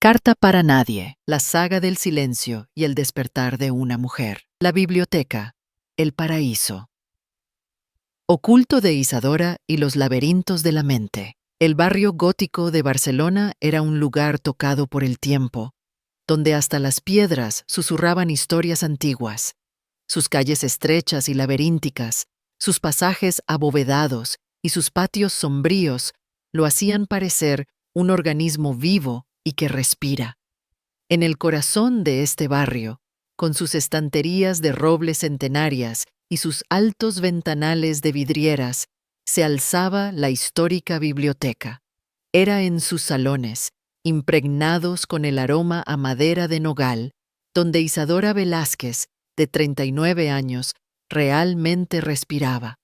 Carta para nadie, la saga del silencio y el despertar de una mujer. La biblioteca, el paraíso. Oculto de Isadora y los laberintos de la mente. El barrio gótico de Barcelona era un lugar tocado por el tiempo, donde hasta las piedras susurraban historias antiguas. Sus calles estrechas y laberínticas, sus pasajes abovedados y sus patios sombríos lo hacían parecer un organismo vivo y que respira. En el corazón de este barrio, con sus estanterías de roble centenarias y sus altos ventanales de vidrieras, se alzaba la histórica biblioteca. Era en sus salones, impregnados con el aroma a madera de nogal, donde Isadora Velázquez, de 39 años, realmente respiraba.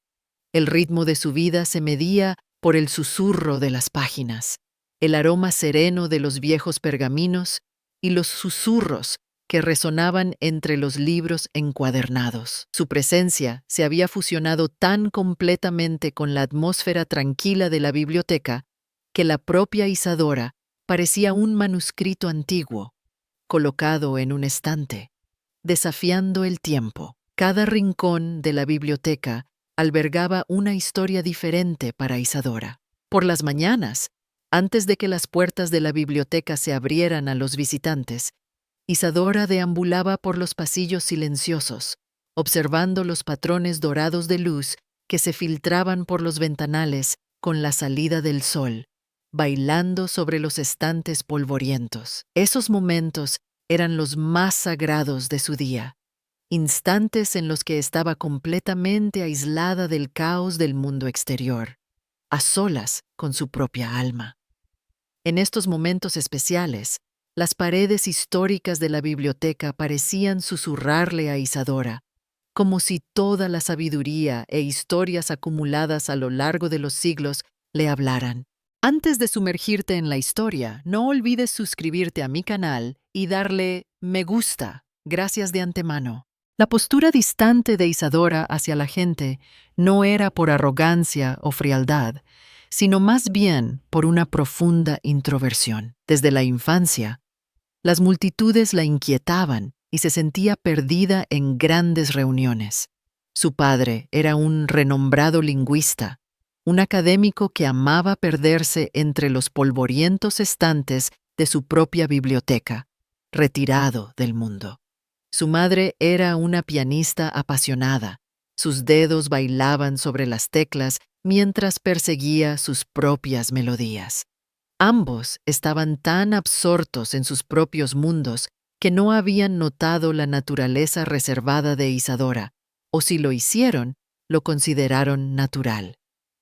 El ritmo de su vida se medía por el susurro de las páginas, el aroma sereno de los viejos pergaminos y los susurros que resonaban entre los libros encuadernados. Su presencia se había fusionado tan completamente con la atmósfera tranquila de la biblioteca que la propia Isadora parecía un manuscrito antiguo, colocado en un estante, desafiando el tiempo. Cada rincón de la biblioteca albergaba una historia diferente para Isadora. Por las mañanas, antes de que las puertas de la biblioteca se abrieran a los visitantes, Isadora deambulaba por los pasillos silenciosos, observando los patrones dorados de luz que se filtraban por los ventanales con la salida del sol, bailando sobre los estantes polvorientos. Esos momentos eran los más sagrados de su día, instantes en los que estaba completamente aislada del caos del mundo exterior, a solas con su propia alma. En estos momentos especiales, las paredes históricas de la biblioteca parecían susurrarle a Isadora, como si toda la sabiduría e historias acumuladas a lo largo de los siglos le hablaran. Antes de sumergirte en la historia, no olvides suscribirte a mi canal y darle me gusta. Gracias de antemano. La postura distante de Isadora hacia la gente no era por arrogancia o frialdad, sino más bien por una profunda introversión. Desde la infancia, las multitudes la inquietaban y se sentía perdida en grandes reuniones. Su padre era un renombrado lingüista, un académico que amaba perderse entre los polvorientos estantes de su propia biblioteca, retirado del mundo. Su madre era una pianista apasionada. Sus dedos bailaban sobre las teclas mientras perseguía sus propias melodías. Ambos estaban tan absortos en sus propios mundos que no habían notado la naturaleza reservada de Isadora, o si lo hicieron, lo consideraron natural.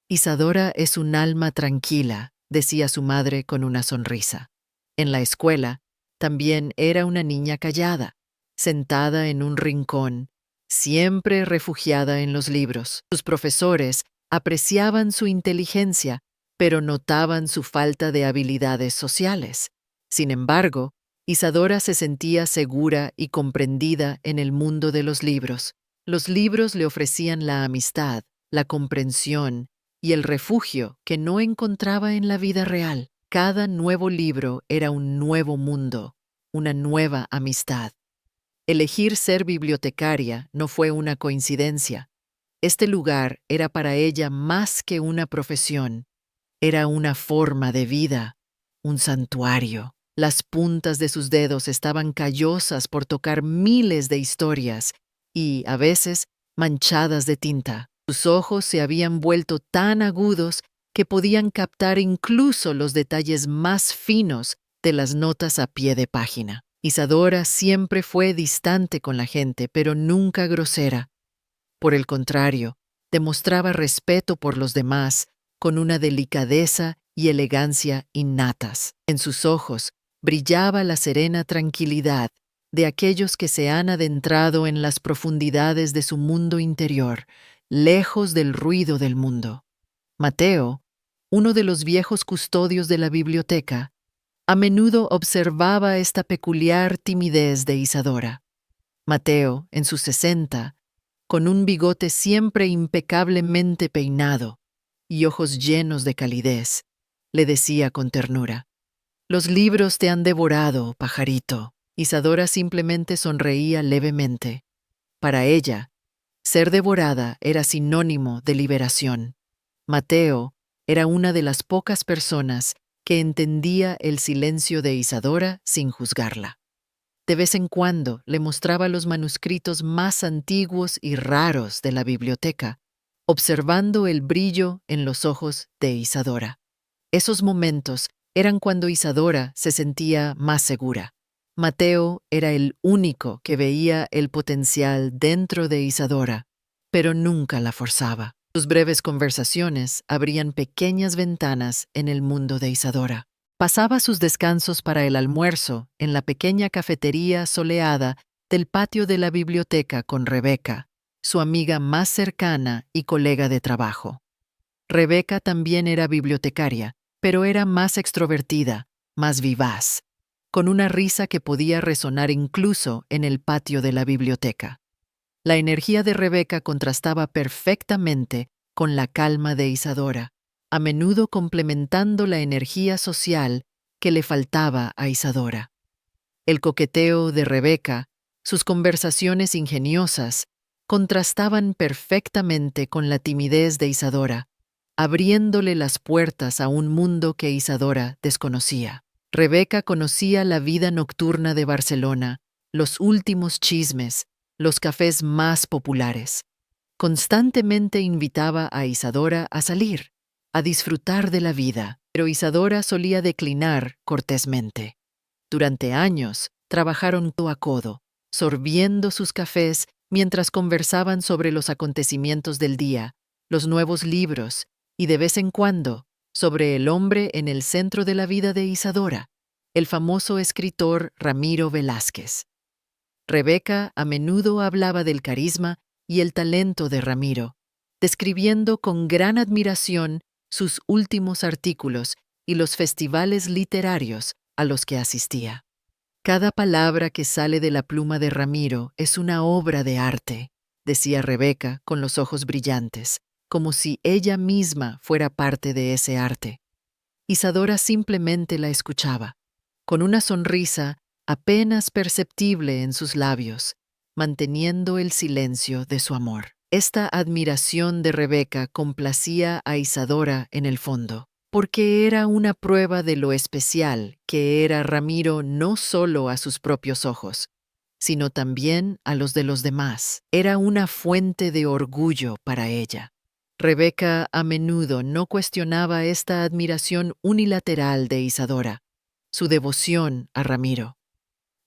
Isadora es un alma tranquila, decía su madre con una sonrisa. En la escuela, también era una niña callada, sentada en un rincón, siempre refugiada en los libros. Sus profesores apreciaban su inteligencia, pero notaban su falta de habilidades sociales. Sin embargo, Isadora se sentía segura y comprendida en el mundo de los libros. Los libros le ofrecían la amistad, la comprensión y el refugio que no encontraba en la vida real. Cada nuevo libro era un nuevo mundo, una nueva amistad. Elegir ser bibliotecaria no fue una coincidencia. Este lugar era para ella más que una profesión. Era una forma de vida, un santuario. Las puntas de sus dedos estaban callosas por tocar miles de historias y, a veces, manchadas de tinta. Sus ojos se habían vuelto tan agudos que podían captar incluso los detalles más finos de las notas a pie de página. Isadora siempre fue distante con la gente, pero nunca grosera. Por el contrario, demostraba respeto por los demás con una delicadeza y elegancia innatas. En sus ojos brillaba la serena tranquilidad de aquellos que se han adentrado en las profundidades de su mundo interior, lejos del ruido del mundo. Mateo, uno de los viejos custodios de la biblioteca, a menudo observaba esta peculiar timidez de Isadora. Mateo, en sus 60, con un bigote siempre impecablemente peinado y ojos llenos de calidez, le decía con ternura: Los libros te han devorado, pajarito. Isadora simplemente sonreía levemente. Para ella, ser devorada era sinónimo de liberación. Mateo era una de las pocas personas que entendía el silencio de Isadora sin juzgarla. De vez en cuando le mostraba los manuscritos más antiguos y raros de la biblioteca, observando el brillo en los ojos de Isadora. Esos momentos eran cuando Isadora se sentía más segura. Mateo era el único que veía el potencial dentro de Isadora, pero nunca la forzaba. Sus breves conversaciones abrían pequeñas ventanas en el mundo de Isadora. Pasaba sus descansos para el almuerzo en la pequeña cafetería soleada del patio de la biblioteca con Rebeca, su amiga más cercana y colega de trabajo. Rebeca también era bibliotecaria, pero era más extrovertida, más vivaz, con una risa que podía resonar incluso en el patio de la biblioteca. La energía de Rebeca contrastaba perfectamente con la calma de Isadora, a menudo complementando la energía social que le faltaba a Isadora. El coqueteo de Rebeca, sus conversaciones ingeniosas, contrastaban perfectamente con la timidez de Isadora, abriéndole las puertas a un mundo que Isadora desconocía. Rebeca conocía la vida nocturna de Barcelona, los últimos chismes, los cafés más populares. Constantemente invitaba a Isadora a salir, a disfrutar de la vida, pero Isadora solía declinar cortésmente. Durante años trabajaron codo a codo, sorbiendo sus cafés mientras conversaban sobre los acontecimientos del día, los nuevos libros y de vez en cuando sobre el hombre en el centro de la vida de Isadora, el famoso escritor Ramiro Velázquez. Rebeca a menudo hablaba del carisma y el talento de Ramiro, describiendo con gran admiración sus últimos artículos y los festivales literarios a los que asistía. Cada palabra que sale de la pluma de Ramiro es una obra de arte, decía Rebeca con los ojos brillantes, como si ella misma fuera parte de ese arte. Isadora simplemente la escuchaba, con una sonrisa apenas perceptible en sus labios, manteniendo el silencio de su amor. Esta admiración de Rebeca complacía a Isadora en el fondo, porque era una prueba de lo especial que era Ramiro no solo a sus propios ojos, sino también a los de los demás. Era una fuente de orgullo para ella. Rebeca a menudo no cuestionaba esta admiración unilateral de Isadora, su devoción a Ramiro.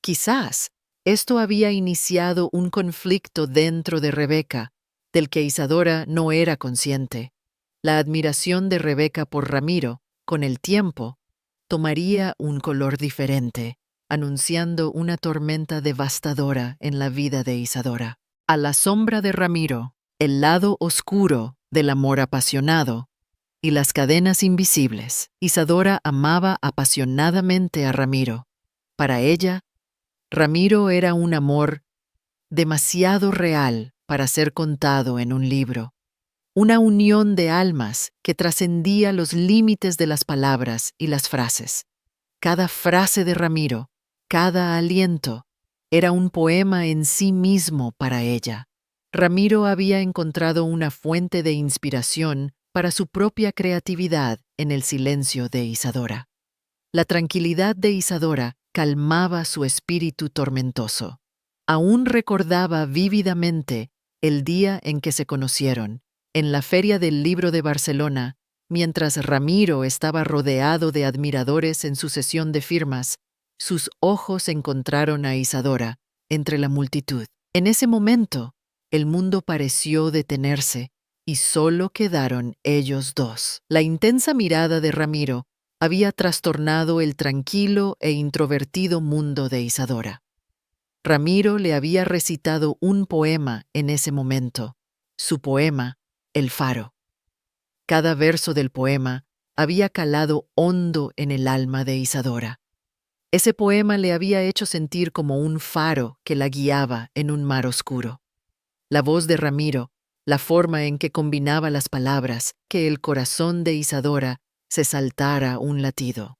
Quizás esto había iniciado un conflicto dentro de Rebeca, del que Isadora no era consciente. La admiración de Rebeca por Ramiro, con el tiempo, tomaría un color diferente, anunciando una tormenta devastadora en la vida de Isadora. A la sombra de Ramiro, el lado oscuro del amor apasionado y las cadenas invisibles, Isadora amaba apasionadamente a Ramiro. Para ella, Ramiro era un amor demasiado real para ser contado en un libro, una unión de almas que trascendía los límites de las palabras y las frases. Cada frase de Ramiro, cada aliento, era un poema en sí mismo para ella. Ramiro había encontrado una fuente de inspiración para su propia creatividad en el silencio de Isadora. La tranquilidad de Isadora calmaba su espíritu tormentoso. Aún recordaba vívidamente el día en que se conocieron, en la Feria del Libro de Barcelona, mientras Ramiro estaba rodeado de admiradores en su sesión de firmas. Sus ojos encontraron a Isadora entre la multitud. En ese momento, el mundo pareció detenerse y solo quedaron ellos dos. La intensa mirada de Ramiro había trastornado el tranquilo e introvertido mundo de Isadora. Ramiro le había recitado un poema en ese momento, su poema, El Faro. Cada verso del poema había calado hondo en el alma de Isadora. Ese poema le había hecho sentir como un faro que la guiaba en un mar oscuro. La voz de Ramiro, la forma en que combinaba las palabras, que el corazón de Isadora se saltara un latido.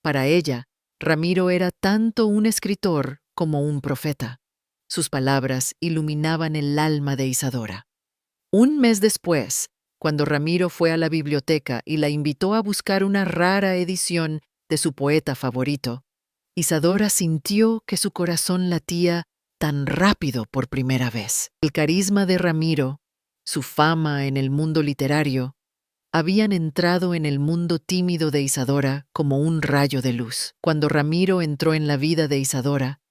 Para ella, Ramiro era tanto un escritor como un profeta. Sus palabras iluminaban el alma de Isadora. Un mes después, cuando Ramiro fue a la biblioteca y la invitó a buscar una rara edición de su poeta favorito, Isadora sintió que su corazón latía tan rápido por primera vez. El carisma de Ramiro, su fama en el mundo literario, habían entrado en el mundo tímido de Isadora como un rayo de luz. Cuando Ramiro entró en la vida de Isadora,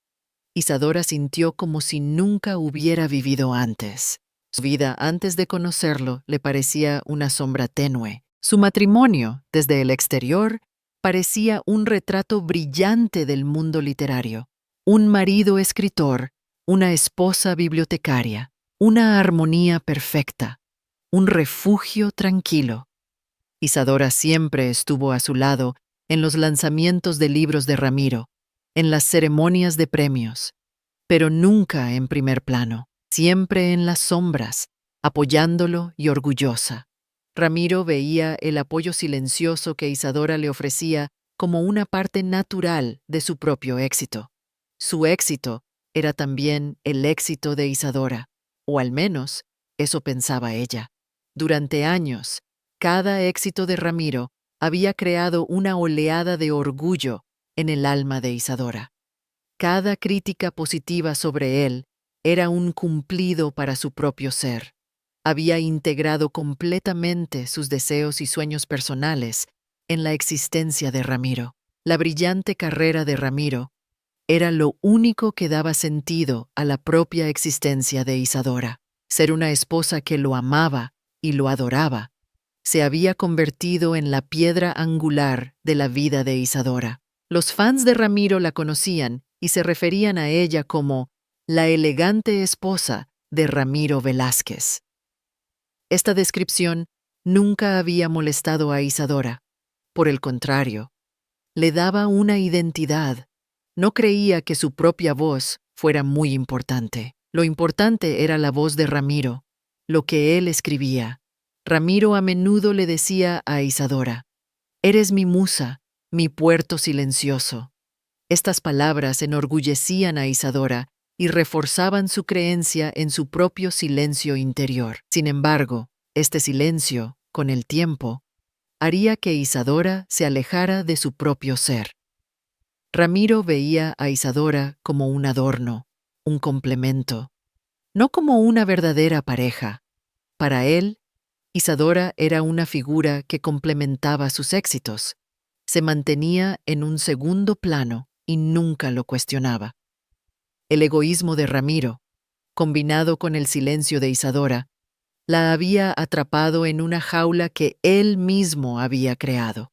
Isadora sintió como si nunca hubiera vivido antes. Su vida antes de conocerlo le parecía una sombra tenue. Su matrimonio, desde el exterior, parecía un retrato brillante del mundo literario. Un marido escritor, una esposa bibliotecaria, una armonía perfecta, un refugio tranquilo. Isadora siempre estuvo a su lado en los lanzamientos de libros de Ramiro, en las ceremonias de premios, pero nunca en primer plano, siempre en las sombras, apoyándolo y orgullosa. Ramiro veía el apoyo silencioso que Isadora le ofrecía como una parte natural de su propio éxito. Su éxito era también el éxito de Isadora, o al menos eso pensaba ella. Durante años, cada éxito de Ramiro había creado una oleada de orgullo en el alma de Isadora. Cada crítica positiva sobre él era un cumplido para su propio ser. Había integrado completamente sus deseos y sueños personales en la existencia de Ramiro. La brillante carrera de Ramiro era lo único que daba sentido a la propia existencia de Isadora. Ser una esposa que lo amaba y lo adoraba se había convertido en la piedra angular de la vida de Isadora. Los fans de Ramiro la conocían y se referían a ella como la elegante esposa de Ramiro Velázquez. Esta descripción nunca había molestado a Isadora. Por el contrario, le daba una identidad. No creía que su propia voz fuera muy importante. Lo importante era la voz de Ramiro, lo que él escribía. Ramiro a menudo le decía a Isadora: «Eres mi musa, mi puerto silencioso». Estas palabras enorgullecían a Isadora y reforzaban su creencia en su propio silencio interior. Sin embargo, este silencio, con el tiempo, haría que Isadora se alejara de su propio ser. Ramiro veía a Isadora como un adorno, un complemento, no como una verdadera pareja. Para él, Isadora era una figura que complementaba sus éxitos. Se mantenía en un segundo plano y nunca lo cuestionaba. El egoísmo de Ramiro, combinado con el silencio de Isadora, la había atrapado en una jaula que él mismo había creado.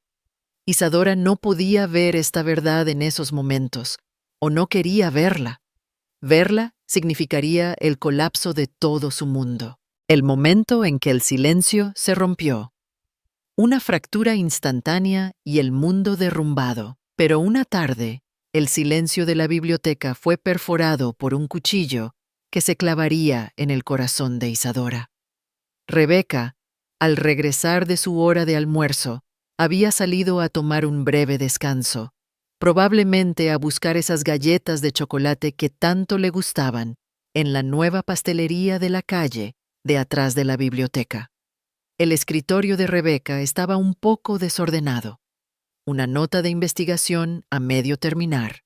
Isadora no podía ver esta verdad en esos momentos, o no quería verla. Verla significaría el colapso de todo su mundo. El momento en que el silencio se rompió. Una fractura instantánea y el mundo derrumbado. Pero una tarde, el silencio de la biblioteca fue perforado por un cuchillo que se clavaría en el corazón de Isadora. Rebeca, al regresar de su hora de almuerzo, había salido a tomar un breve descanso, probablemente a buscar esas galletas de chocolate que tanto le gustaban, en la nueva pastelería de la calle, de atrás de la biblioteca. El escritorio de Rebeca estaba un poco desordenado. Una nota de investigación a medio terminar,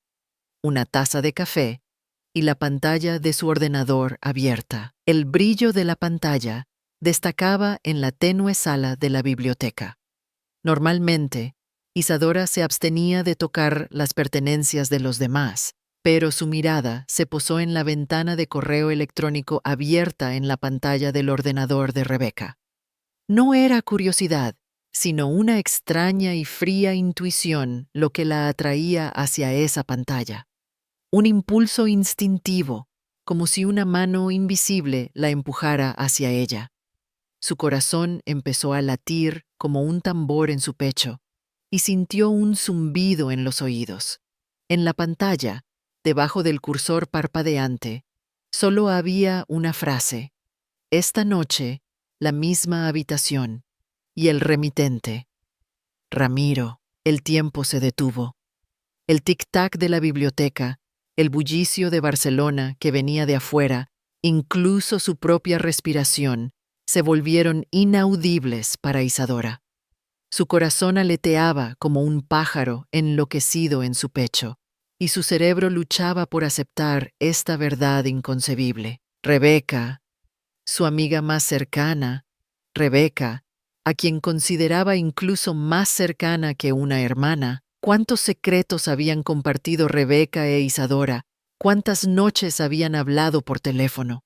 una taza de café y la pantalla de su ordenador abierta. El brillo de la pantalla destacaba en la tenue sala de la biblioteca. Normalmente, Isadora se abstenía de tocar las pertenencias de los demás, pero su mirada se posó en la ventana de correo electrónico abierta en la pantalla del ordenador de Rebeca. No era curiosidad, sino una extraña y fría intuición lo que la atraía hacia esa pantalla. Un impulso instintivo, como si una mano invisible la empujara hacia ella. Su corazón empezó a latir como un tambor en su pecho y sintió un zumbido en los oídos. En la pantalla, debajo del cursor parpadeante, solo había una frase: «Esta noche, la misma habitación», y el remitente: «Ramiro». El tiempo se detuvo. El tic-tac de la biblioteca, el bullicio de Barcelona que venía de afuera, incluso su propia respiración, se volvieron inaudibles para Isadora. Su corazón aleteaba como un pájaro enloquecido en su pecho, y su cerebro luchaba por aceptar esta verdad inconcebible. Rebeca, su amiga más cercana, Rebeca, a quien consideraba incluso más cercana que una hermana. ¿Cuántos secretos habían compartido Rebeca e Isadora? ¿Cuántas noches habían hablado por teléfono?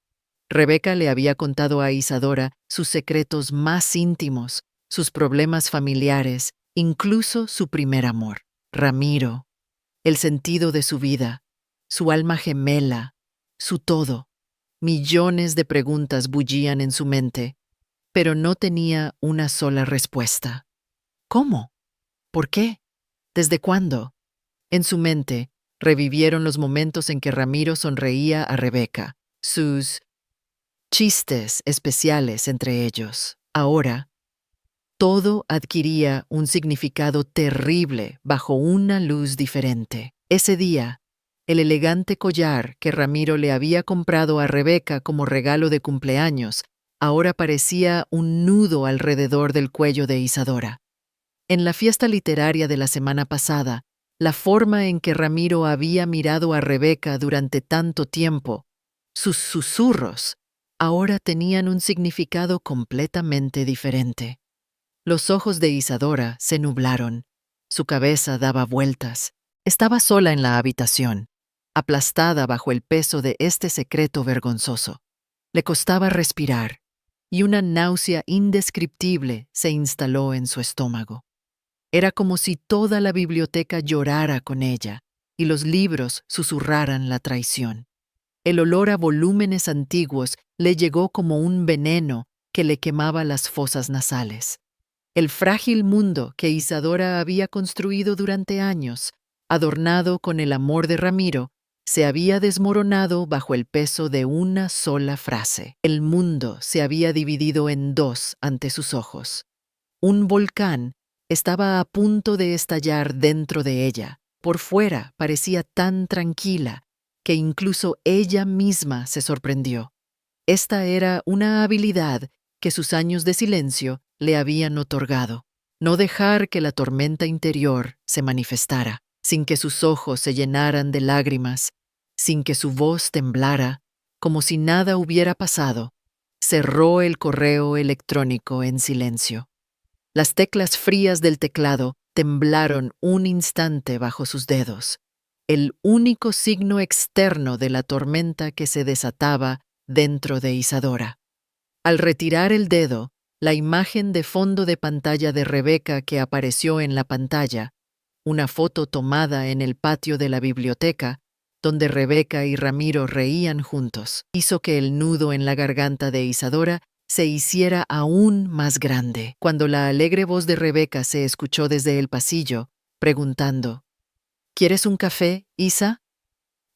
Rebeca le había contado a Isadora sus secretos más íntimos, sus problemas familiares, incluso su primer amor. Ramiro, el sentido de su vida, su alma gemela, su todo. Millones de preguntas bullían en su mente, pero no tenía una sola respuesta. ¿Cómo? ¿Por qué? ¿Desde cuándo? En su mente, revivieron los momentos en que Ramiro sonreía a Rebeca, sus chistes especiales entre ellos. Ahora, todo adquiría un significado terrible bajo una luz diferente. Ese día, el elegante collar que Ramiro le había comprado a Rebeca como regalo de cumpleaños ahora parecía un nudo alrededor del cuello de Isadora. En la fiesta literaria de la semana pasada, la forma en que Ramiro había mirado a Rebeca durante tanto tiempo, sus susurros, ahora tenían un significado completamente diferente. Los ojos de Isadora se nublaron, su cabeza daba vueltas. Estaba sola en la habitación, aplastada bajo el peso de este secreto vergonzoso. Le costaba respirar, y una náusea indescriptible se instaló en su estómago. Era como si toda la biblioteca llorara con ella y los libros susurraran la traición. El olor a volúmenes antiguos le llegó como un veneno que le quemaba las fosas nasales. El frágil mundo que Isadora había construido durante años, adornado con el amor de Ramiro, se había desmoronado bajo el peso de una sola frase. El mundo se había dividido en dos ante sus ojos. Un volcán estaba a punto de estallar dentro de ella. Por fuera parecía tan tranquila que incluso ella misma se sorprendió. Esta era una habilidad que sus años de silencio le habían otorgado. No dejar que la tormenta interior se manifestara, sin que sus ojos se llenaran de lágrimas, sin que su voz temblara, como si nada hubiera pasado. Cerró el correo electrónico en silencio. Las teclas frías del teclado temblaron un instante bajo sus dedos, el único signo externo de la tormenta que se desataba dentro de Isadora. Al retirar el dedo, la imagen de fondo de pantalla de Rebeca que apareció en la pantalla, una foto tomada en el patio de la biblioteca, donde Rebeca y Ramiro reían juntos, hizo que el nudo en la garganta de Isadora se hiciera aún más grande. Cuando la alegre voz de Rebeca se escuchó desde el pasillo, preguntando, ¿quieres un café, Isa?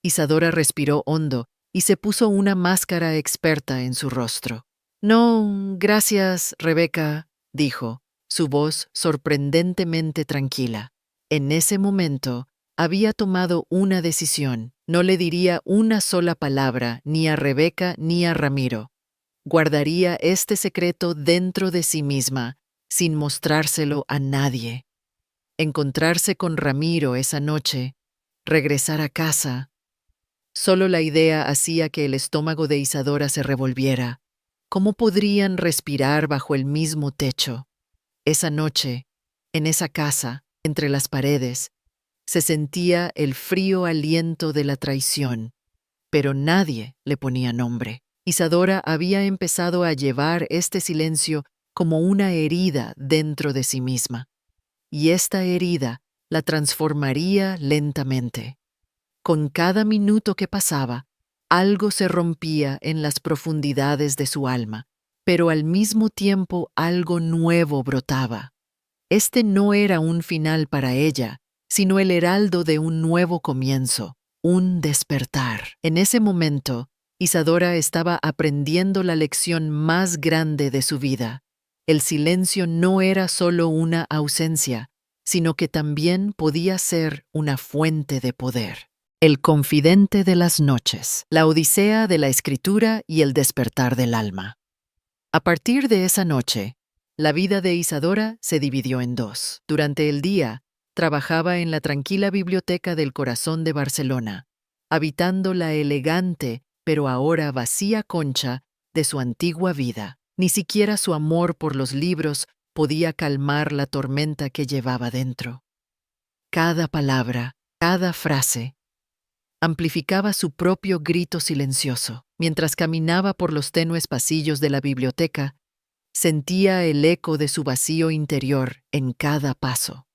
Isadora respiró hondo y se puso una máscara experta en su rostro. No, gracias, Rebeca, dijo, su voz sorprendentemente tranquila. En ese momento, había tomado una decisión. No le diría una sola palabra ni a Rebeca ni a Ramiro. Guardaría este secreto dentro de sí misma, sin mostrárselo a nadie. Encontrarse con Ramiro esa noche, regresar a casa. Solo la idea hacía que el estómago de Isadora se revolviera. ¿Cómo podrían respirar bajo el mismo techo? Esa noche, en esa casa, entre las paredes, se sentía el frío aliento de la traición, pero nadie le ponía nombre. Isadora había empezado a llevar este silencio como una herida dentro de sí misma, y esta herida la transformaría lentamente. Con cada minuto que pasaba, algo se rompía en las profundidades de su alma, pero al mismo tiempo algo nuevo brotaba. Este no era un final para ella, sino el heraldo de un nuevo comienzo, un despertar. En ese momento, Isadora estaba aprendiendo la lección más grande de su vida. El silencio no era solo una ausencia, sino que también podía ser una fuente de poder. El confidente de las noches, la odisea de la escritura y el despertar del alma. A partir de esa noche, la vida de Isadora se dividió en dos. Durante el día, trabajaba en la tranquila biblioteca del corazón de Barcelona, habitando la elegante pero ahora vacía concha de su antigua vida. Ni siquiera su amor por los libros podía calmar la tormenta que llevaba dentro. Cada palabra, cada frase, amplificaba su propio grito silencioso. Mientras caminaba por los tenues pasillos de la biblioteca, sentía el eco de su vacío interior en cada paso.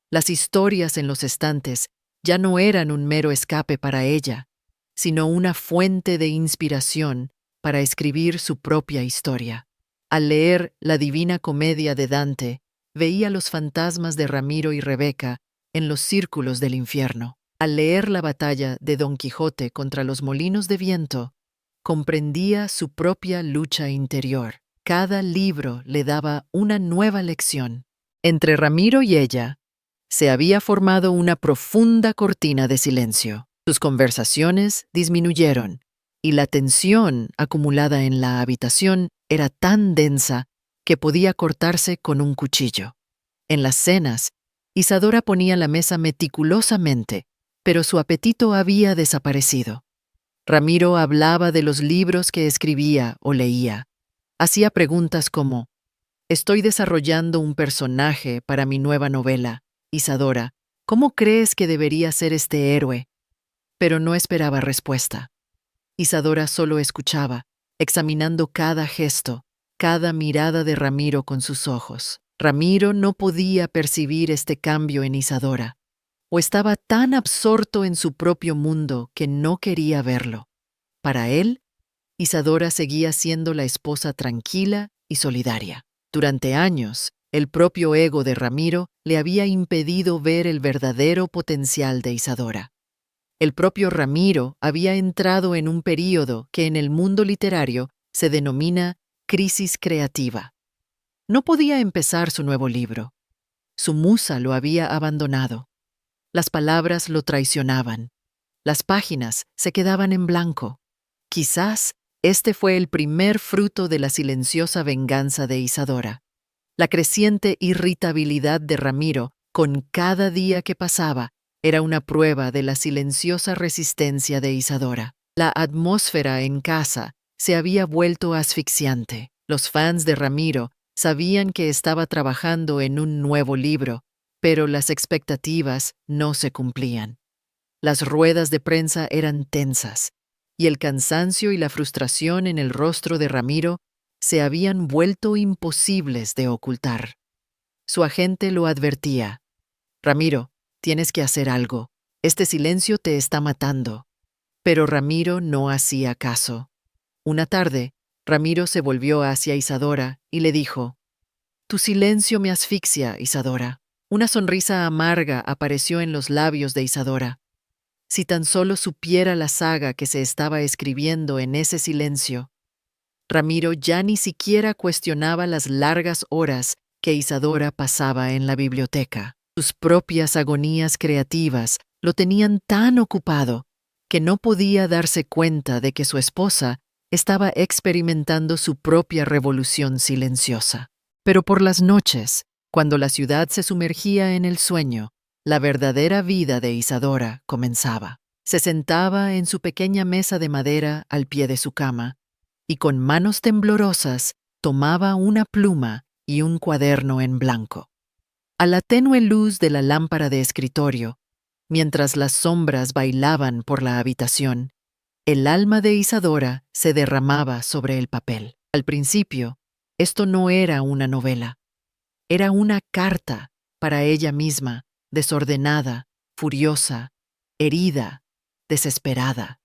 Las historias en los estantes ya no eran un mero escape para ella, sino una fuente de inspiración para escribir su propia historia. Al leer la Divina Comedia de Dante, veía los fantasmas de Ramiro y Rebeca en los círculos del infierno. Al leer la batalla de Don Quijote contra los molinos de viento, comprendía su propia lucha interior. Cada libro le daba una nueva lección. Entre Ramiro y ella, se había formado una profunda cortina de silencio. Sus conversaciones disminuyeron, y la tensión acumulada en la habitación era tan densa que podía cortarse con un cuchillo. En las cenas, Isadora ponía la mesa meticulosamente, pero su apetito había desaparecido. Ramiro hablaba de los libros que escribía o leía. Hacía preguntas como: «Estoy desarrollando un personaje para mi nueva novela. Isadora, ¿cómo crees que debería ser este héroe?». Pero no esperaba respuesta. Isadora solo escuchaba, examinando cada gesto, cada mirada de Ramiro con sus ojos. Ramiro no podía percibir este cambio en Isadora, o estaba tan absorto en su propio mundo que no quería verlo. Para él, Isadora seguía siendo la esposa tranquila y solidaria. Durante años, el propio ego de Ramiro le había impedido ver el verdadero potencial de Isadora. El propio Ramiro había entrado en un período que en el mundo literario se denomina crisis creativa. No podía empezar su nuevo libro. Su musa lo había abandonado. Las palabras lo traicionaban. Las páginas se quedaban en blanco. Quizás este fue el primer fruto de la silenciosa venganza de Isadora. La creciente irritabilidad de Ramiro con cada día que pasaba era una prueba de la silenciosa resistencia de Isadora. La atmósfera en casa se había vuelto asfixiante. Los fans de Ramiro sabían que estaba trabajando en un nuevo libro, pero las expectativas no se cumplían. Las ruedas de prensa eran tensas, y el cansancio y la frustración en el rostro de Ramiro se habían vuelto imposibles de ocultar. Su agente lo advertía: «Ramiro, tienes que hacer algo. Este silencio te está matando». Pero Ramiro no hacía caso. Una tarde, Ramiro se volvió hacia Isadora y le dijo: «Tu silencio me asfixia, Isadora». Una sonrisa amarga apareció en los labios de Isadora. Si tan solo supiera la saga que se estaba escribiendo en ese silencio. Ramiro ya ni siquiera cuestionaba las largas horas que Isadora pasaba en la biblioteca. Sus propias agonías creativas lo tenían tan ocupado que no podía darse cuenta de que su esposa estaba experimentando su propia revolución silenciosa. Pero por las noches, cuando la ciudad se sumergía en el sueño, la verdadera vida de Isadora comenzaba. Se sentaba en su pequeña mesa de madera al pie de su cama y con manos temblorosas tomaba una pluma y un cuaderno en blanco. A la tenue luz de la lámpara de escritorio, mientras las sombras bailaban por la habitación, el alma de Isadora se derramaba sobre el papel. Al principio, esto no era una novela. Era una carta para ella misma, desordenada, furiosa, herida, desesperada.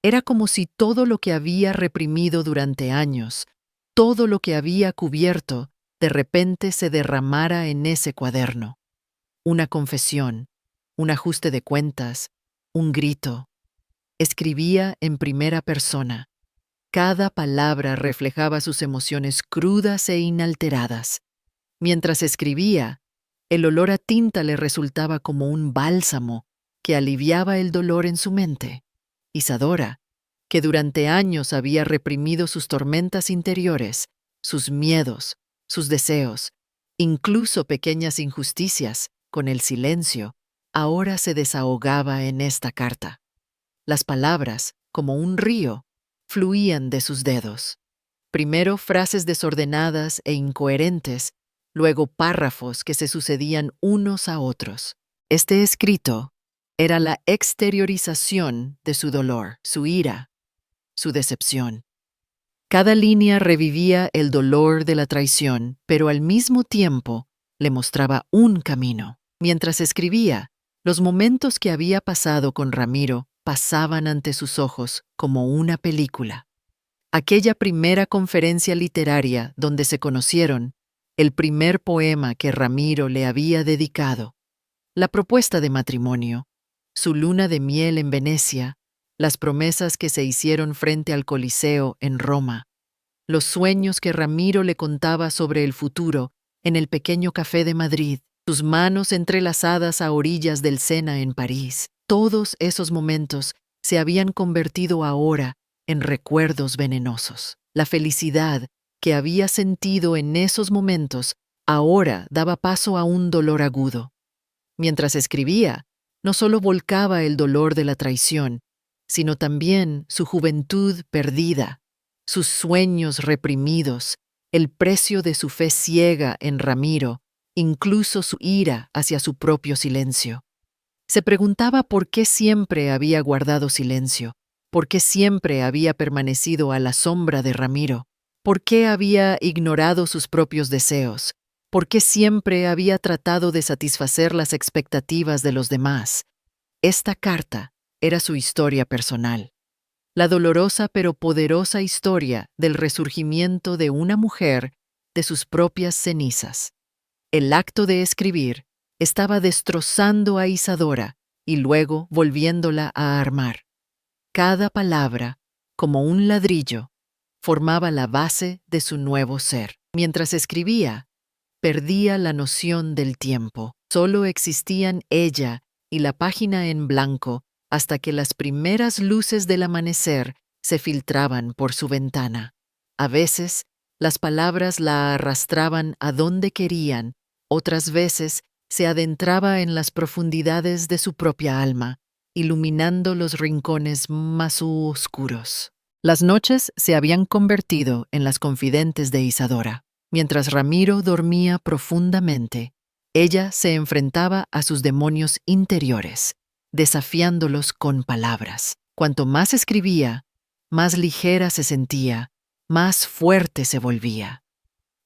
Era como si todo lo que había reprimido durante años, todo lo que había cubierto, de repente se derramara en ese cuaderno. Una confesión, un ajuste de cuentas, un grito. Escribía en primera persona. Cada palabra reflejaba sus emociones crudas e inalteradas. Mientras escribía, El olor a tinta le resultaba como un bálsamo que aliviaba el dolor en su mente. Isadora, que durante años había reprimido sus tormentas interiores, sus miedos, sus deseos, incluso pequeñas injusticias, con el silencio, ahora se desahogaba en esta carta. Las palabras, como un río, fluían de sus dedos. Primero frases desordenadas e incoherentes, luego párrafos que se sucedían unos a otros. Este escrito era la exteriorización de su dolor, su ira, su decepción. Cada línea revivía el dolor de la traición, pero al mismo tiempo le mostraba un camino. Mientras escribía, los momentos que había pasado con Ramiro pasaban ante sus ojos como una película. Aquella primera conferencia literaria donde se conocieron, el primer poema que Ramiro le había dedicado, la propuesta de matrimonio, su luna de miel en Venecia, las promesas que se hicieron frente al Coliseo en Roma, los sueños que Ramiro le contaba sobre el futuro en el pequeño café de Madrid, sus manos entrelazadas a orillas del Sena en París. Todos esos momentos se habían convertido ahora en recuerdos venenosos. La felicidad que había sentido en esos momentos ahora daba paso a un dolor agudo. Mientras escribía, no solo volcaba el dolor de la traición, sino también su juventud perdida, sus sueños reprimidos, el precio de su fe ciega en Ramiro, incluso su ira hacia su propio silencio. Se preguntaba por qué siempre había guardado silencio, por qué siempre había permanecido a la sombra de Ramiro, por qué había ignorado sus propios deseos, por qué siempre había tratado de satisfacer las expectativas de los demás. Esta carta era su historia personal, la dolorosa pero poderosa historia del resurgimiento de una mujer de sus propias cenizas. El acto de escribir estaba destrozando a Isadora y luego volviéndola a armar. Cada palabra, como un ladrillo, formaba la base de su nuevo ser. Mientras escribía, perdía la noción del tiempo. Solo existían ella y la página en blanco hasta que las primeras luces del amanecer se filtraban por su ventana. A veces, las palabras la arrastraban a donde querían, otras veces se adentraba en las profundidades de su propia alma, iluminando los rincones más oscuros. Las noches se habían convertido en las confidentes de Isadora. Mientras Ramiro dormía profundamente, ella se enfrentaba a sus demonios interiores, desafiándolos con palabras. Cuanto más escribía, más ligera se sentía, más fuerte se volvía.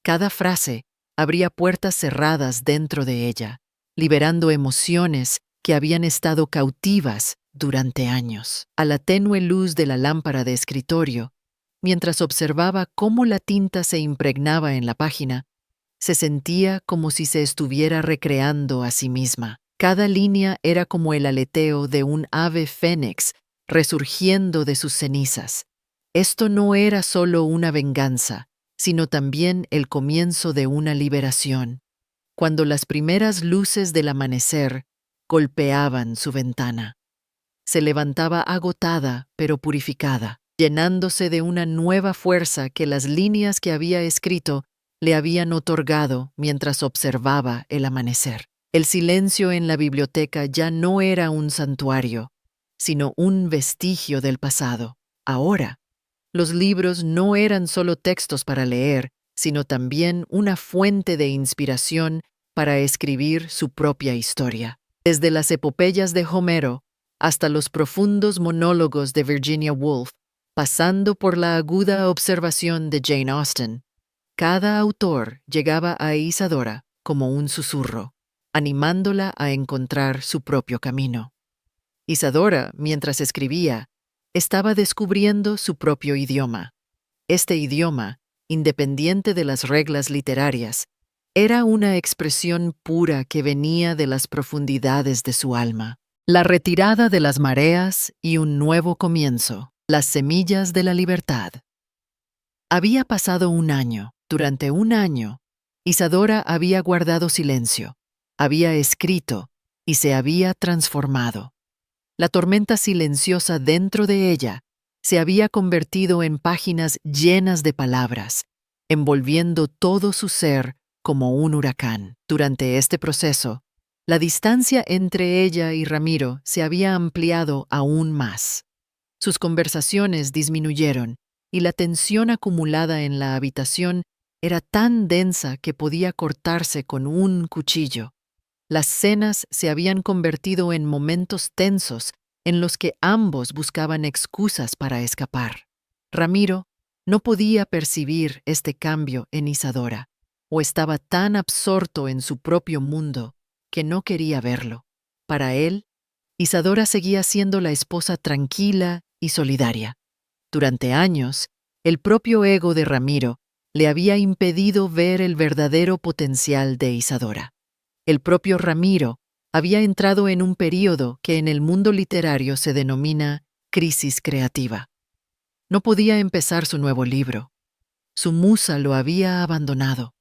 Cada frase abría puertas cerradas dentro de ella, liberando emociones que habían estado cautivas durante años. A la tenue luz de la lámpara de escritorio, mientras observaba cómo la tinta se impregnaba en la página, se sentía como si se estuviera recreando a sí misma. Cada línea era como el aleteo de un ave fénix resurgiendo de sus cenizas. Esto no era solo una venganza, sino también el comienzo de una liberación. Cuando las primeras luces del amanecer golpeaban su ventana, se levantaba agotada pero purificada, llenándose de una nueva fuerza que las líneas que había escrito le habían otorgado mientras observaba el amanecer. El silencio en la biblioteca ya no era un santuario, sino un vestigio del pasado. Ahora, los libros no eran solo textos para leer, sino también una fuente de inspiración para escribir su propia historia. Desde las epopeyas de Homero hasta los profundos monólogos de Virginia Woolf, pasando por la aguda observación de Jane Austen, cada autor llegaba a Isadora como un susurro, animándola a encontrar su propio camino. Isadora, mientras escribía, estaba descubriendo su propio idioma. Este idioma, independiente de las reglas literarias, era una expresión pura que venía de las profundidades de su alma. La retirada de las mareas y un nuevo comienzo. Las semillas de la libertad. Había pasado un año. Durante un año, Isadora había guardado silencio. había escrito y se había transformado. La tormenta silenciosa dentro de ella se había convertido en páginas llenas de palabras, envolviendo todo su ser como un huracán. Durante este proceso, la distancia entre ella y Ramiro se había ampliado aún más. Sus conversaciones disminuyeron y la tensión acumulada en la habitación era tan densa que podía cortarse con un cuchillo. Las cenas se habían convertido en momentos tensos en los que ambos buscaban excusas para escapar. Ramiro no podía percibir este cambio en Isadora, o estaba tan absorto en su propio mundo que no quería verlo. Para él, Isadora seguía siendo la esposa tranquila y solidaria. Durante años, el propio ego de Ramiro le había impedido ver el verdadero potencial de Isadora. El propio Ramiro había entrado en un período que en el mundo literario se denomina crisis creativa. No podía empezar su nuevo libro. Su musa lo había abandonado.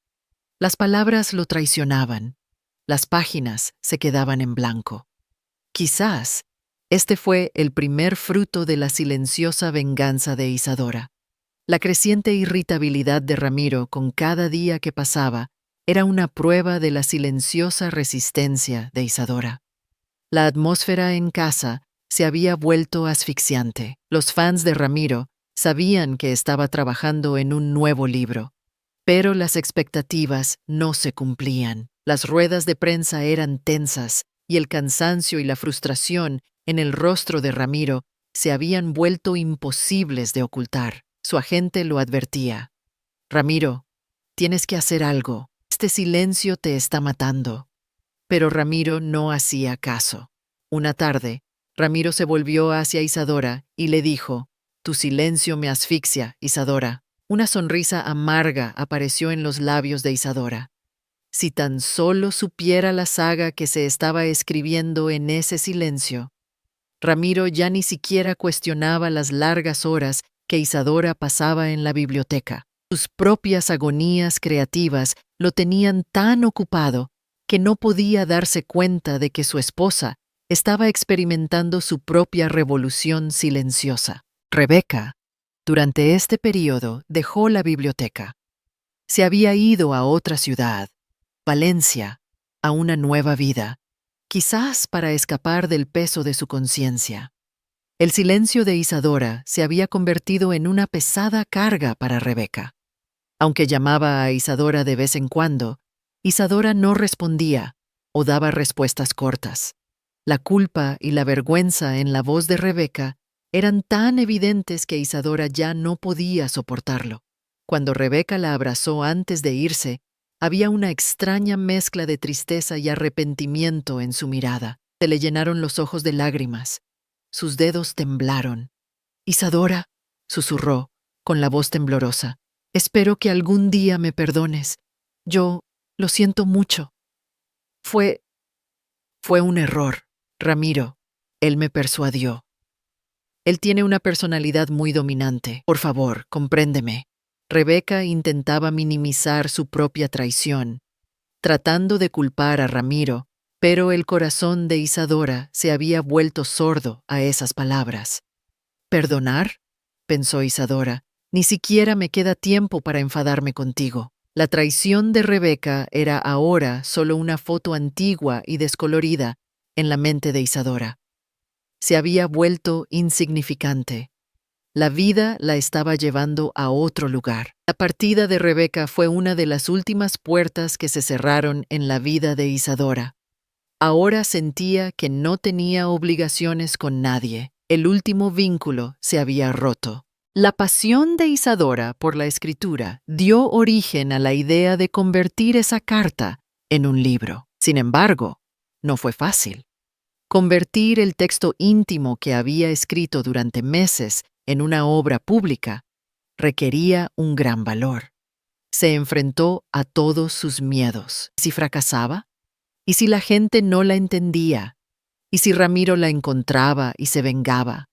Las palabras lo traicionaban. Las páginas se quedaban en blanco. Quizás este fue el primer fruto de la silenciosa venganza de Isadora. La creciente irritabilidad de Ramiro con cada día que pasaba era una prueba de la silenciosa resistencia de Isadora. La atmósfera en casa se había vuelto asfixiante. Los fans de Ramiro sabían que estaba trabajando en un nuevo libro, pero las expectativas no se cumplían. Las ruedas de prensa eran tensas y el cansancio y la frustración en el rostro de Ramiro se habían vuelto imposibles de ocultar. Su agente lo advertía. Ramiro, tienes que hacer algo. Este silencio te está matando. Pero Ramiro no hacía caso. Una tarde, Ramiro se volvió hacia Isadora y le dijo, «Tu silencio me asfixia, Isadora». Una sonrisa amarga apareció en los labios de Isadora. Si tan solo supiera la saga que se estaba escribiendo en ese silencio. Ramiro ya ni siquiera cuestionaba las largas horas que Isadora pasaba en la biblioteca. Sus propias agonías creativas lo tenían tan ocupado que no podía darse cuenta de que su esposa estaba experimentando su propia revolución silenciosa. Rebeca, durante este período, dejó la biblioteca. Se había ido a otra ciudad, Valencia, a una nueva vida, quizás para escapar del peso de su conciencia. El silencio de Isadora se había convertido en una pesada carga para Rebeca. Aunque llamaba a Isadora de vez en cuando, Isadora no respondía o daba respuestas cortas. La culpa y la vergüenza en la voz de Rebeca eran tan evidentes que Isadora ya no podía soportarlo. Cuando Rebeca la abrazó antes de irse, había una extraña mezcla de tristeza y arrepentimiento en su mirada. Se le llenaron los ojos de lágrimas. Sus dedos temblaron. «Isadora», susurró, con la voz temblorosa, «espero que algún día me perdones. Yo lo siento mucho. Fue un error, Ramiro. Él me persuadió. Él tiene una personalidad muy dominante. Por favor, compréndeme». Rebeca intentaba minimizar su propia traición, tratando de culpar a Ramiro, pero el corazón de Isadora se había vuelto sordo a esas palabras. «¿Perdonar?», pensó Isadora. «Ni siquiera me queda tiempo para enfadarme contigo». La traición de Rebeca era ahora solo una foto antigua y descolorida en la mente de Isadora. Se había vuelto insignificante. La vida la estaba llevando a otro lugar. La partida de Rebeca fue una de las últimas puertas que se cerraron en la vida de Isadora. Ahora sentía que no tenía obligaciones con nadie. El último vínculo se había roto. La pasión de Isadora por la escritura dio origen a la idea de convertir esa carta en un libro. Sin embargo, no fue fácil. Convertir el texto íntimo que había escrito durante meses en una obra pública requería un gran valor. Se enfrentó a todos sus miedos. ¿Y si fracasaba? ¿Y si la gente no la entendía? ¿Y si Ramiro la encontraba y se vengaba?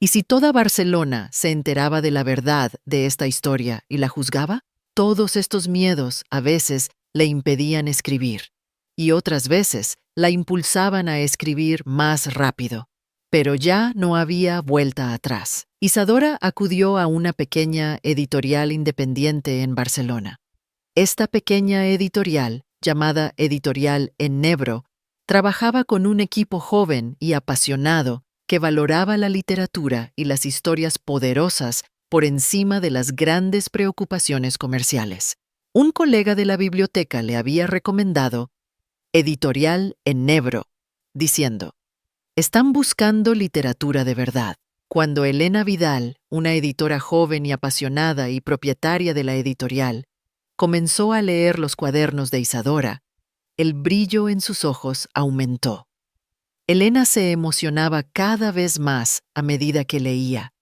¿Y si toda Barcelona se enteraba de la verdad de esta historia y la juzgaba? Todos estos miedos a veces le impedían escribir. y otras veces la impulsaban a escribir más rápido. Pero ya no había vuelta atrás. Isadora acudió a una pequeña editorial independiente en Barcelona. Esta pequeña editorial, llamada Editorial Ennebro, trabajaba con un equipo joven y apasionado que valoraba la literatura y las historias poderosas por encima de las grandes preocupaciones comerciales. Un colega de la biblioteca le había recomendado Editorial Ennebro, diciendo: «Están buscando literatura de verdad». Cuando Elena Vidal, una editora joven y apasionada y propietaria de la editorial, comenzó a leer los cuadernos de Isadora, el brillo en sus ojos aumentó. Elena se emocionaba cada vez más a medida que leía,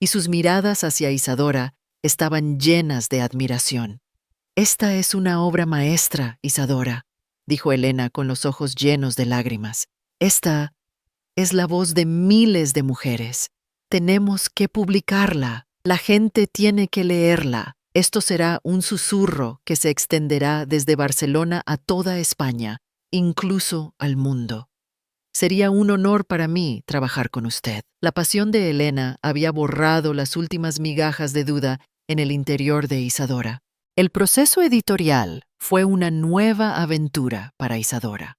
y sus miradas hacia Isadora estaban llenas de admiración. «Esta es una obra maestra, Isadora», dijo Elena con los ojos llenos de lágrimas. «Esta es la voz de miles de mujeres. Tenemos que publicarla. La gente tiene que leerla. Esto será un susurro que se extenderá desde Barcelona a toda España, incluso al mundo. Sería un honor para mí trabajar con usted». La pasión de Elena había borrado las últimas migajas de duda en el interior de Isadora. El proceso editorial fue una nueva aventura para Isadora.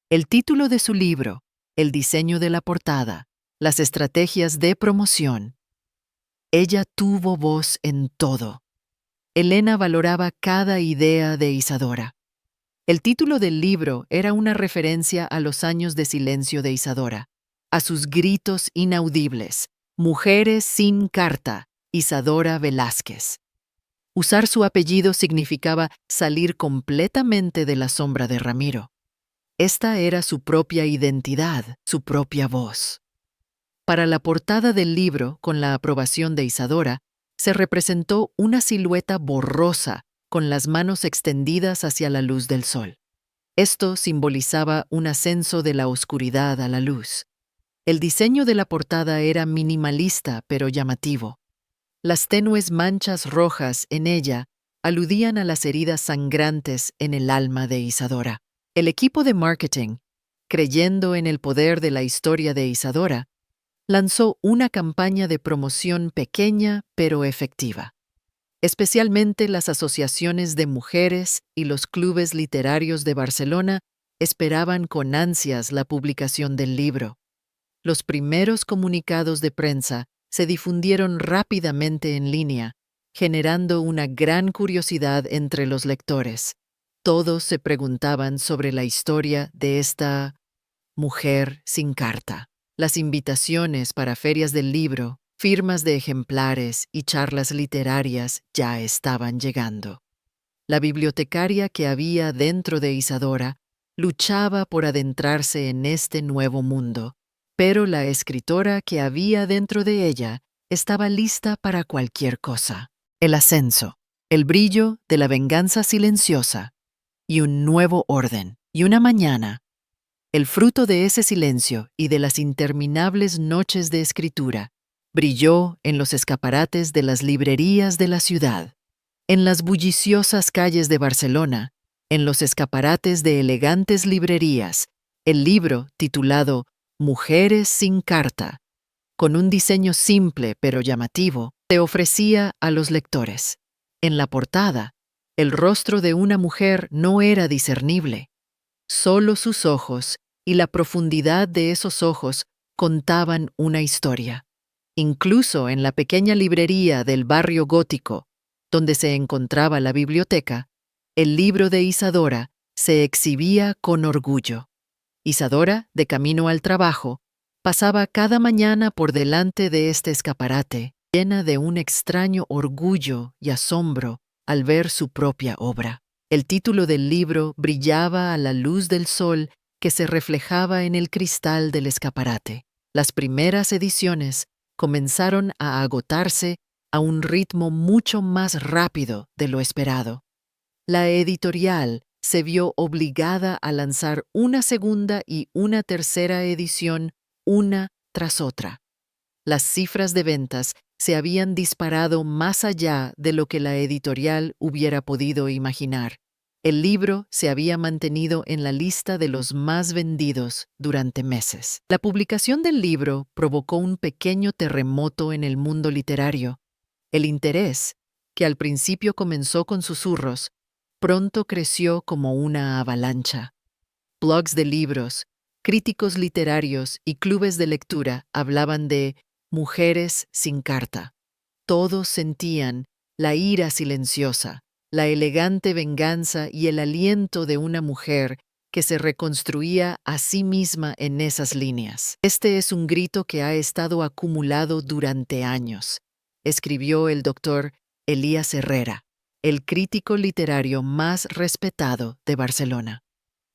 El título de su libro, el diseño de la portada, las estrategias de promoción. Ella tuvo voz en todo. Elena valoraba cada idea de Isadora. El título del libro era una referencia a los años de silencio de Isadora, a sus gritos inaudibles: «Mujeres sin carta, Isadora Velázquez». Usar su apellido significaba salir completamente de la sombra de Ramiro. Esta era su propia identidad, su propia voz. Para la portada del libro, con la aprobación de Isadora, se representó una silueta borrosa con las manos extendidas hacia la luz del sol. Esto simbolizaba un ascenso de la oscuridad a la luz. El diseño de la portada era minimalista pero llamativo. Las tenues manchas rojas en ella aludían a las heridas sangrantes en el alma de Isadora. El equipo de marketing, creyendo en el poder de la historia de Isadora, lanzó una campaña de promoción pequeña pero efectiva. Especialmente las asociaciones de mujeres y los clubes literarios de Barcelona esperaban con ansias la publicación del libro. Los primeros comunicados de prensa se difundieron rápidamente en línea, generando una gran curiosidad entre los lectores. Todos se preguntaban sobre la historia de esta mujer sin carta. Las invitaciones para ferias del libro, firmas de ejemplares y charlas literarias ya estaban llegando. La bibliotecaria que había dentro de Isadora luchaba por adentrarse en este nuevo mundo, pero la escritora que había dentro de ella estaba lista para cualquier cosa. El ascenso, el brillo de la venganza silenciosa y un nuevo orden. Y una mañana, el fruto de ese silencio y de las interminables noches de escritura brilló en los escaparates de las librerías de la ciudad, en las bulliciosas calles de Barcelona, en los escaparates de elegantes librerías, el libro titulado Mujeres sin carta, con un diseño simple pero llamativo, se ofrecía a los lectores. En la portada, el rostro de una mujer no era discernible. Solo sus ojos y la profundidad de esos ojos contaban una historia. Incluso en la pequeña librería del barrio gótico, donde se encontraba la biblioteca, el libro de Isadora se exhibía con orgullo. Isadora, de camino al trabajo, pasaba cada mañana por delante de este escaparate, llena de un extraño orgullo y asombro al ver su propia obra. El título del libro brillaba a la luz del sol que se reflejaba en el cristal del escaparate. Las primeras ediciones comenzaron a agotarse a un ritmo mucho más rápido de lo esperado. La editorial se vio obligada a lanzar una segunda y una tercera edición una tras otra. Las cifras de ventas se habían disparado más allá de lo que la editorial hubiera podido imaginar. El libro se había mantenido en la lista de los más vendidos durante meses. La publicación del libro provocó un pequeño terremoto en el mundo literario. El interés, que al principio comenzó con susurros, pronto creció como una avalancha. Blogs de libros, críticos literarios y clubes de lectura hablaban de mujeres sin carta. Todos sentían la ira silenciosa, la elegante venganza y el aliento de una mujer que se reconstruía a sí misma en esas líneas. Este es un grito que ha estado acumulado durante años, escribió el doctor Elías Herrera, el crítico literario más respetado de Barcelona.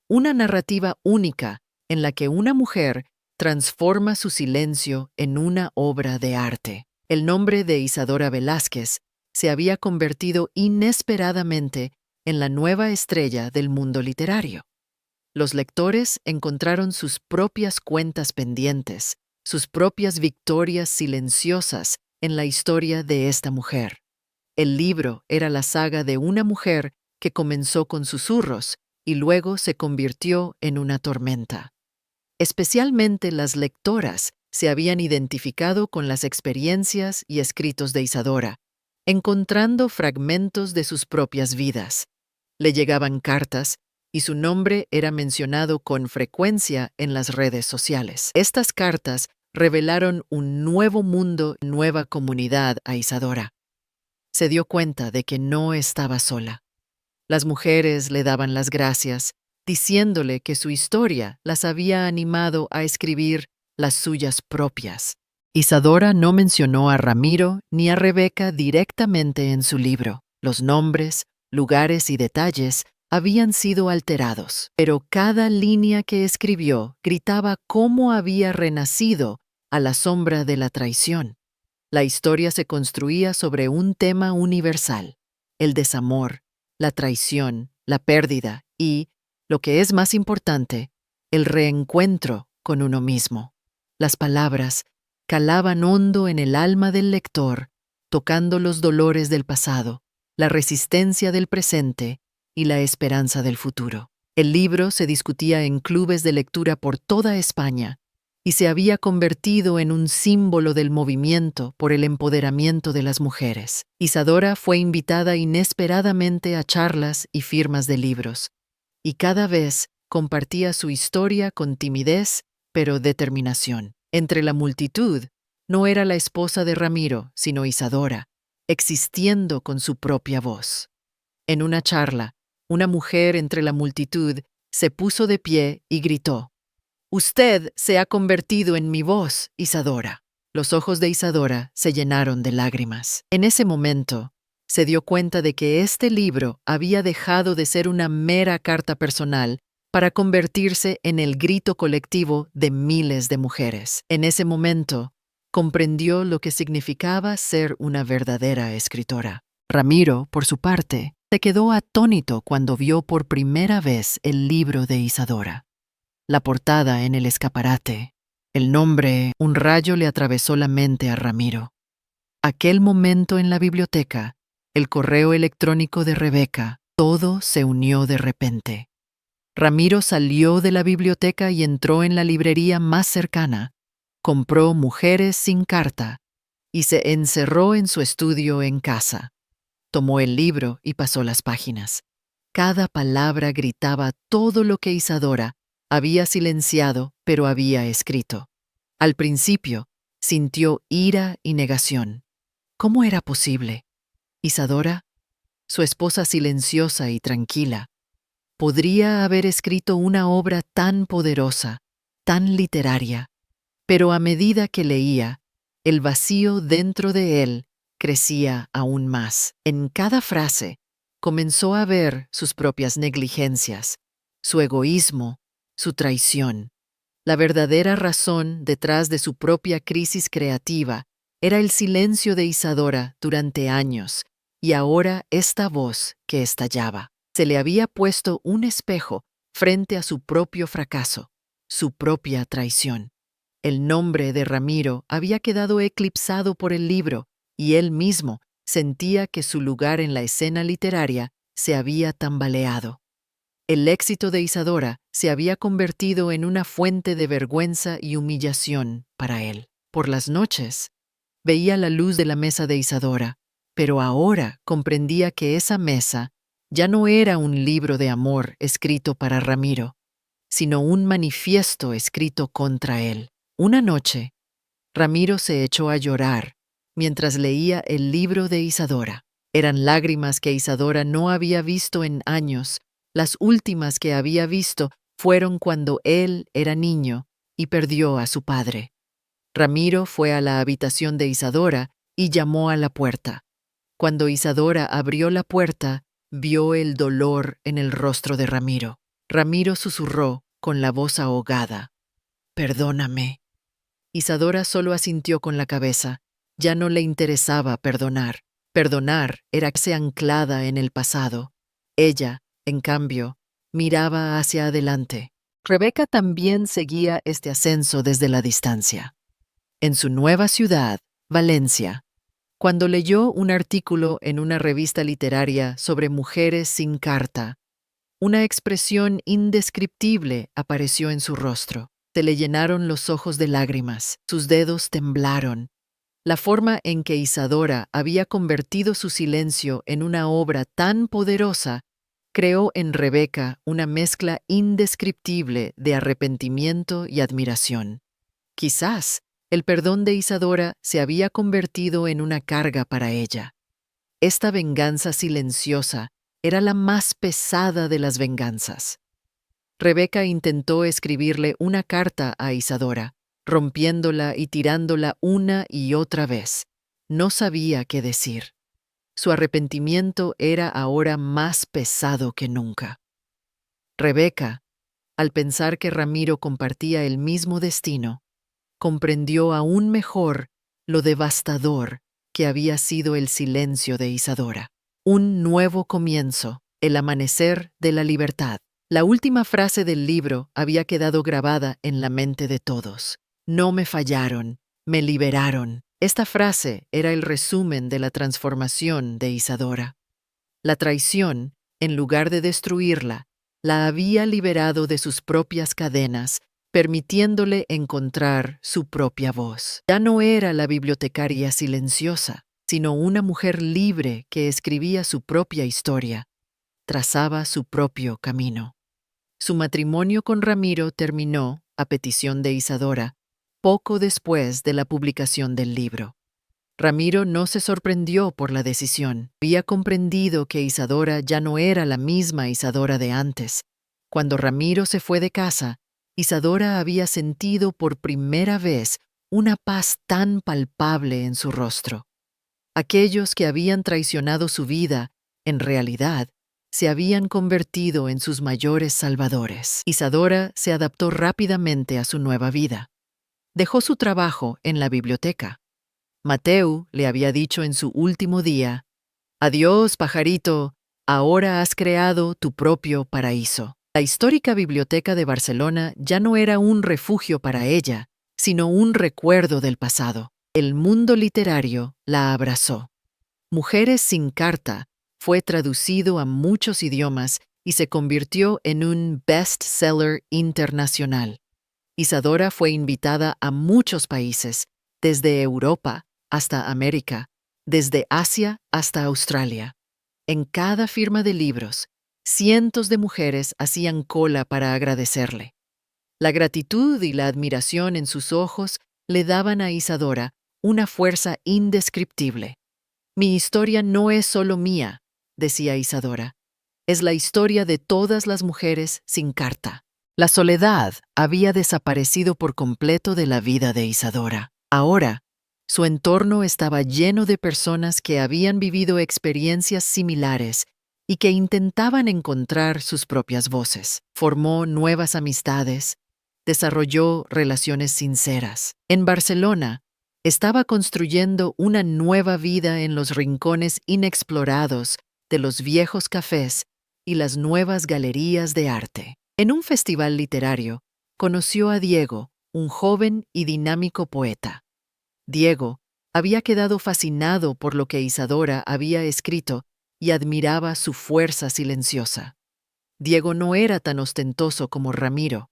Una narrativa única en la que una mujer transforma su silencio en una obra de arte. El nombre de Isadora Velázquez se había convertido inesperadamente en la nueva estrella del mundo literario. Los lectores encontraron sus propias cuentas pendientes, sus propias victorias silenciosas en la historia de esta mujer. El libro era la saga de una mujer que comenzó con susurros y luego se convirtió en una tormenta. Especialmente las lectoras se habían identificado con las experiencias y escritos de Isadora, encontrando fragmentos de sus propias vidas. Le llegaban cartas y su nombre era mencionado con frecuencia en las redes sociales. Estas cartas revelaron un nuevo mundo, nueva comunidad a Isadora. Se dio cuenta de que no estaba sola. Las mujeres le daban las gracias, diciéndole que su historia las había animado a escribir las suyas propias. Isadora no mencionó a Ramiro ni a Rebeca directamente en su libro. Los nombres, lugares y detalles habían sido alterados, pero cada línea que escribió gritaba cómo había renacido a la sombra de la traición. La historia se construía sobre un tema universal: el desamor, la traición, la pérdida y, lo que es más importante, el reencuentro con uno mismo. Las palabras calaban hondo en el alma del lector, tocando los dolores del pasado, la resistencia del presente y la esperanza del futuro. El libro se discutía en clubes de lectura por toda España y se había convertido en un símbolo del movimiento por el empoderamiento de las mujeres. Isadora fue invitada inesperadamente a charlas y firmas de libros, y cada vez compartía su historia con timidez, pero determinación. Entre la multitud, no era la esposa de Ramiro, sino Isadora, existiendo con su propia voz. En una charla, una mujer entre la multitud se puso de pie y gritó: «Usted se ha convertido en mi voz, Isadora». Los ojos de Isadora se llenaron de lágrimas. En ese momento, se dio cuenta de que este libro había dejado de ser una mera carta personal para convertirse en el grito colectivo de miles de mujeres. En ese momento, comprendió lo que significaba ser una verdadera escritora. Ramiro, por su parte, se quedó atónito cuando vio por primera vez el libro de Isadora. La portada en el escaparate, el nombre, un rayo le atravesó la mente a Ramiro. Aquel momento en la biblioteca, el correo electrónico de Rebeca, todo se unió de repente. Ramiro salió de la biblioteca y entró en la librería más cercana, compró Mujeres sin carta y se encerró en su estudio en casa. Tomó el libro y pasó las páginas. Cada palabra gritaba todo lo que Isadora había silenciado, pero había escrito. Al principio, sintió ira y negación. ¿Cómo era posible? Isadora, su esposa silenciosa y tranquila, podría haber escrito una obra tan poderosa, tan literaria, pero a medida que leía, el vacío dentro de él crecía aún más. En cada frase, comenzó a ver sus propias negligencias, su egoísmo, su traición. La verdadera razón detrás de su propia crisis creativa era el silencio de Isadora durante años, y ahora esta voz que estallaba. Se le había puesto un espejo frente a su propio fracaso, su propia traición. El nombre de Ramiro había quedado eclipsado por el libro, y él mismo sentía que su lugar en la escena literaria se había tambaleado. El éxito de Isadora se había convertido en una fuente de vergüenza y humillación para él. Por las noches, veía la luz de la mesa de Isadora, pero ahora comprendía que esa mesa ya no era un libro de amor escrito para Ramiro, sino un manifiesto escrito contra él. Una noche, Ramiro se echó a llorar mientras leía el libro de Isadora. Eran lágrimas que Isadora no había visto en años. Las últimas que había visto fueron cuando él era niño y perdió a su padre. Ramiro fue a la habitación de Isadora y llamó a la puerta. Cuando Isadora abrió la puerta, vio el dolor en el rostro de Ramiro. Ramiro susurró con la voz ahogada: «Perdóname». Isadora solo asintió con la cabeza. Ya no le interesaba perdonar. Perdonar era quedarse anclada en el pasado. Ella, en cambio, miraba hacia adelante. Rebeca también seguía este ascenso desde la distancia. En su nueva ciudad, Valencia, cuando leyó un artículo en una revista literaria sobre mujeres sin carta, una expresión indescriptible apareció en su rostro. Se le llenaron los ojos de lágrimas, sus dedos temblaron. La forma en que Isadora había convertido su silencio en una obra tan poderosa creó en Rebeca una mezcla indescriptible de arrepentimiento y admiración. Quizás el perdón de Isadora se había convertido en una carga para ella. Esta venganza silenciosa era la más pesada de las venganzas. Rebeca intentó escribirle una carta a Isadora, rompiéndola y tirándola una y otra vez. No sabía qué decir. Su arrepentimiento era ahora más pesado que nunca. Rebeca, al pensar que Ramiro compartía el mismo destino, comprendió aún mejor lo devastador que había sido el silencio de Isadora. Un nuevo comienzo, el amanecer de la libertad. La última frase del libro había quedado grabada en la mente de todos. No me fallaron, me liberaron. Esta frase era el resumen de la transformación de Isadora. La traición, en lugar de destruirla, la había liberado de sus propias cadenas, permitiéndole encontrar su propia voz. Ya no era la bibliotecaria silenciosa, sino una mujer libre que escribía su propia historia, trazaba su propio camino. Su matrimonio con Ramiro terminó, a petición de Isadora, poco después de la publicación del libro. Ramiro no se sorprendió por la decisión. Había comprendido que Isadora ya no era la misma Isadora de antes. Cuando Ramiro se fue de casa, Isadora había sentido por primera vez una paz tan palpable en su rostro. Aquellos que habían traicionado su vida, en realidad, se habían convertido en sus mayores salvadores. Isadora se adaptó rápidamente a su nueva vida. Dejó su trabajo en la biblioteca. Mateu le había dicho en su último día: «Adiós, pajarito, ahora has creado tu propio paraíso». La histórica biblioteca de Barcelona ya no era un refugio para ella, sino un recuerdo del pasado. El mundo literario la abrazó. Mujeres sin carta fue traducido a muchos idiomas y se convirtió en un bestseller internacional. Isadora fue invitada a muchos países, desde Europa hasta América, desde Asia hasta Australia. En cada firma de libros, cientos de mujeres hacían cola para agradecerle. La gratitud y la admiración en sus ojos le daban a Isadora una fuerza indescriptible. «Mi historia no es solo mía», decía Isadora, «es la historia de todas las mujeres sin carta». La soledad había desaparecido por completo de la vida de Isadora. Ahora, su entorno estaba lleno de personas que habían vivido experiencias similares y que intentaban encontrar sus propias voces. Formó nuevas amistades, desarrolló relaciones sinceras. En Barcelona, estaba construyendo una nueva vida en los rincones inexplorados de los viejos cafés y las nuevas galerías de arte. En un festival literario, conoció a Diego, un joven y dinámico poeta. Diego había quedado fascinado por lo que Isadora había escrito y admiraba su fuerza silenciosa. Diego no era tan ostentoso como Ramiro,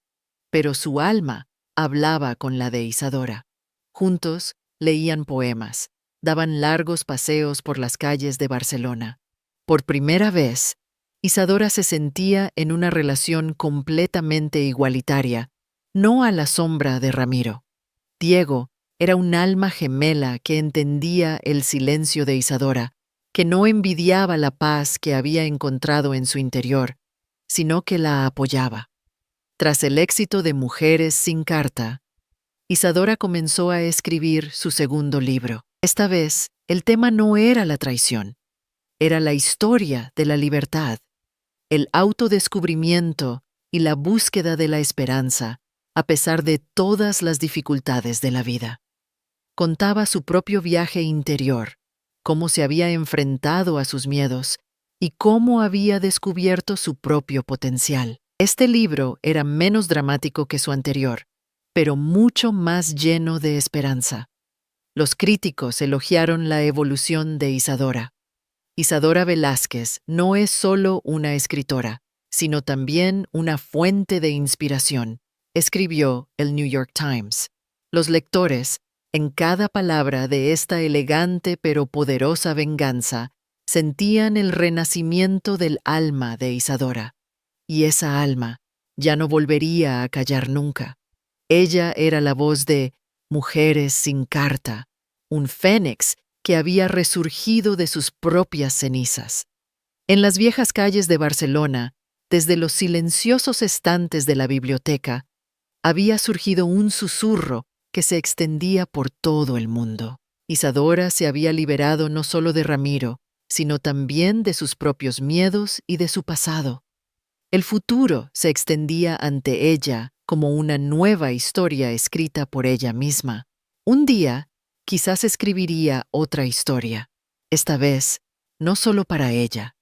pero su alma hablaba con la de Isadora. Juntos leían poemas, daban largos paseos por las calles de Barcelona. Por primera vez, Isadora se sentía en una relación completamente igualitaria, no a la sombra de Ramiro. Diego era un alma gemela que entendía el silencio de Isadora, que no envidiaba la paz que había encontrado en su interior, sino que la apoyaba. Tras el éxito de Mujeres sin carta, Isadora comenzó a escribir su segundo libro. Esta vez, el tema no era la traición, era la historia de la libertad, el autodescubrimiento y la búsqueda de la esperanza, a pesar de todas las dificultades de la vida. Contaba su propio viaje interior, cómo se había enfrentado a sus miedos y cómo había descubierto su propio potencial. Este libro era menos dramático que su anterior, pero mucho más lleno de esperanza. Los críticos elogiaron la evolución de Isadora. Isadora Velázquez no es solo una escritora, sino también una fuente de inspiración, escribió el New York Times. Los lectores, en cada palabra de esta elegante pero poderosa venganza, sentían el renacimiento del alma de Isadora. Y esa alma ya no volvería a callar nunca. Ella era la voz de Mujeres sin carta, un fénix que había resurgido de sus propias cenizas. En las viejas calles de Barcelona, desde los silenciosos estantes de la biblioteca, había surgido un susurro que se extendía por todo el mundo. Isadora se había liberado no solo de Ramiro, sino también de sus propios miedos y de su pasado. El futuro se extendía ante ella como una nueva historia escrita por ella misma. Un día, quizás escribiría otra historia, esta vez no solo para ella,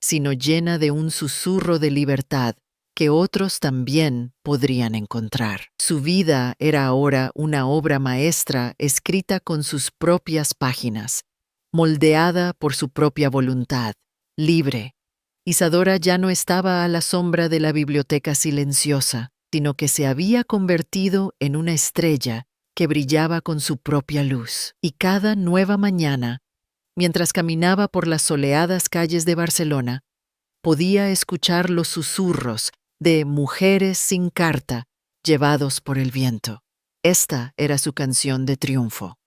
sino llena de un susurro de libertad que otros también podrían encontrar. Su vida era ahora una obra maestra escrita con sus propias páginas, moldeada por su propia voluntad, libre. Isadora ya no estaba a la sombra de la biblioteca silenciosa, sino que se había convertido en una estrella que brillaba con su propia luz. Y cada nueva mañana, mientras caminaba por las soleadas calles de Barcelona, podía escuchar los susurros de Mujeres sin carta llevados por el viento. Esta era su canción de triunfo.